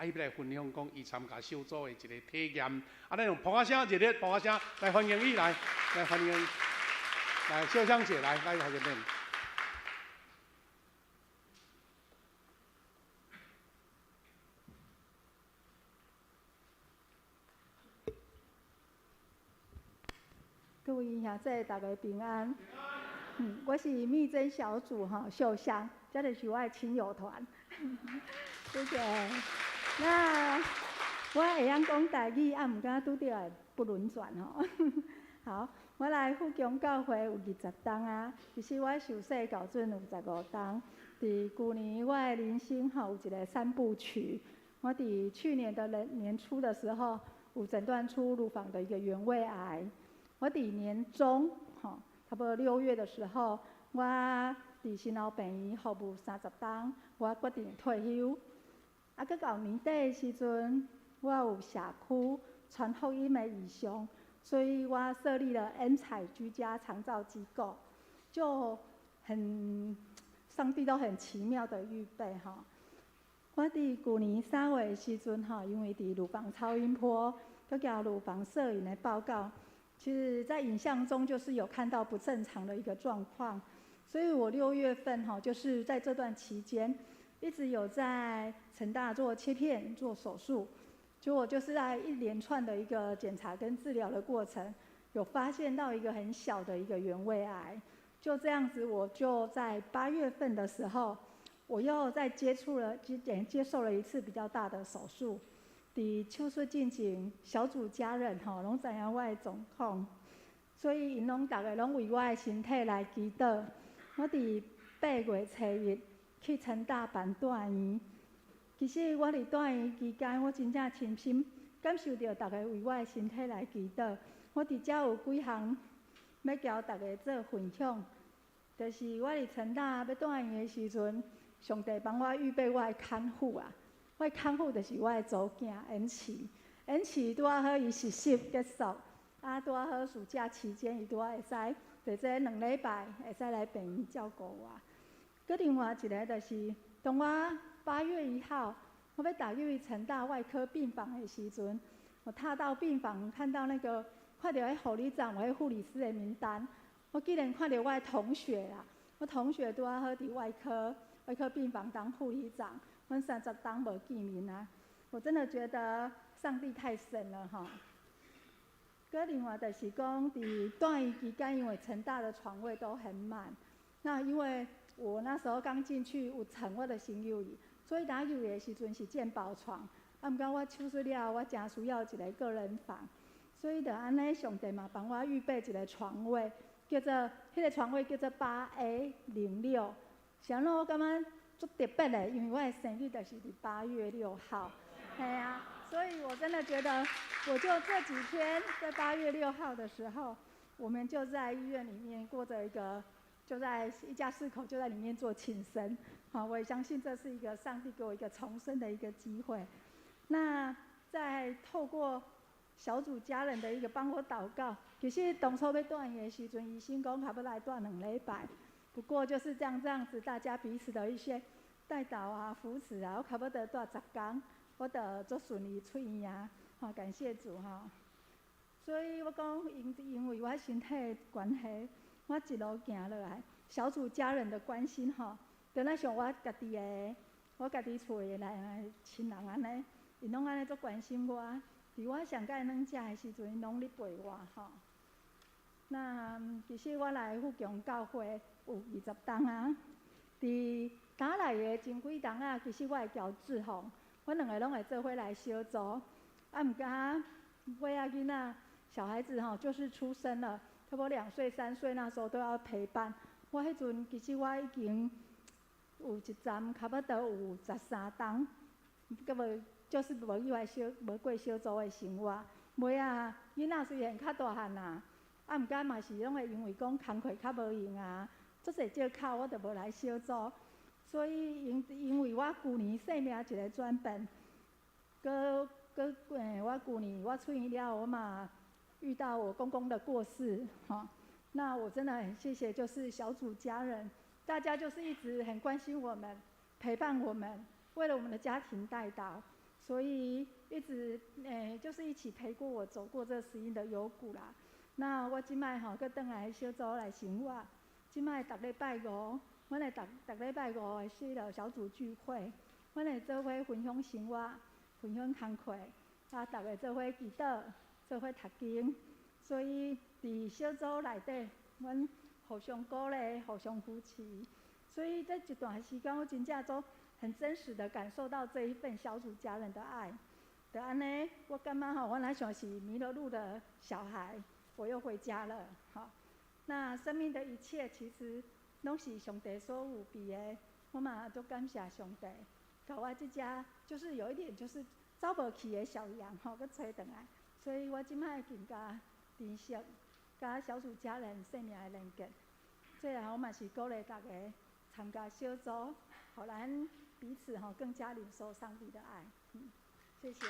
伊要来分享讲伊参加小组的一个体验。咱用捧仔声热烈，捧仔声来欢迎伊来欢迎，来小香姐来欢迎你。各位兄弟，大家平安。我是密侦小组秀香，这就是我的亲友团。谢谢。那我会晓讲台语，毋敢拄着的不轮转好，我来富强教会有20冬啊，其实我受洗到准有15冬。伫去年我的人生有一个3部曲。我伫去年的年初的时候，有诊断出乳房的一个原位癌。我伫年中，差不多6月的时候，我伫新老病院服务30冬，我决定退休。搁到年底的时阵，我有社区传福音的异象，所以我设立了恩彩居家长照机构，就上帝都很奇妙的预备我伫去年3月的时阵因为伫乳房超音波，搁加乳房摄影的报告。其实，在影像中就是有看到不正常的一个状况，所以我6月份就是在这段期间，一直有在成大做切片、做手术，结果就是在一连串的一个检查跟治疗的过程，有发现到一个很小的一个原位癌，就这样子，我就在8月份的时候，我又再接受了一次比较大的手术。伫手术进前，小组家人拢知影我的状况，所以因大家拢为我的身体来祈祷。我伫8月初1去成大办大院，其实我伫大院期间，我真正深深感受到大家为我的身体来祈祷。我伫遮有几项要交大家做分享，就是我伫成大要大院的时阵，上帝帮我预备我的看护啊。我的看护就是我的祖囝恩琪，恩琪拄好伊实习结束，拄好暑假期间，伊拄好会使在这2礼拜会使来病院照顾我。搁另外一个就是，当我8月1号，我要踏入成大外科病房的时阵，我踏到病房，看到看到迄护理长、迄护理师的名单，我竟然看到我的同学啦，我同学拄好伫外科病房当护理长。阮30冬无见面啊！我真的觉得上帝太神了搁另外就是讲，伫大院期间，因为成大的床位都很满，那因为我那时候刚进去有床，我就先入去，所以当入去的时阵是健保床。毋过我手术了，我真需要一个个人房，所以就安尼，上帝嘛帮我预备一个床位，迄个床位叫做8A06。是安怎我感觉足特别的，因为我的生日就是伫8月6号，所以我真的觉得，我就这几天在8月6号的时候，我们就在医院里面过着一个，就在一家4口就在里面做庆生，我也相信这是一个上帝给我一个重生的一个机会。那在透过小组家人的一个帮我祷告，其实当初要住院的时阵，医生讲还要来住2礼拜。不过就是这样子，大家彼此的一些带导啊、扶持啊，我差不多住10天，我就足顺利出院啊，感谢主所以我讲，因为我身体的关系，我一路行落来，小组家人的关心就那像我家己厝的来亲人安尼，因拢安尼足关心我，伫我上届软食的时阵，因拢咧陪我那其实我来富强教会有20冬啊，伫打来的前几冬啊，其实我会交志宏，阮2个拢会做伙来小组。毋过尾仔囡仔小孩子就是出生了，差不多2岁、3岁那时候都要陪伴。我迄阵其实我已经有一站差不多有13冬，搁无就是无过小组的生活。尾仔囡仔虽然较大汉啦。毋过嘛是拢会因为讲工课较无用啊，足侪借口我就无来小组，所以因为我去年性命一个转变，我去年我出院了，我嘛遇到我公公的过世那我真的很谢谢，就是小组家人，大家就是一直很关心我们，陪伴我们，为了我们的家庭代祷，所以一直就是一起陪过我走过这死荫的幽谷啦。那我即摆吼，搁转来小组来生活。即摆逐礼拜五，阮会逐礼拜五会去了小组聚会，阮会做伙分享生活，分享工课，啊，逐个做伙祈祷，做伙读经。所以伫小组内底，阮互相鼓励，互相扶持。所以这一段时间，我真正做很真实的感受到这一份小组家人的爱。就安尼，我感觉吼，我若像是迷了路的小孩，我又回家了。好，那生命的一切其实拢是上帝所有备的，我嘛足感谢上帝，甲我即只就是有一点就是走无去的小羊吼，佮找回来。所以我即摆更加珍惜甲小组家人生命的连结。最后，我嘛是鼓励大家参加小组，互咱彼此更加领受上帝的爱。谢谢。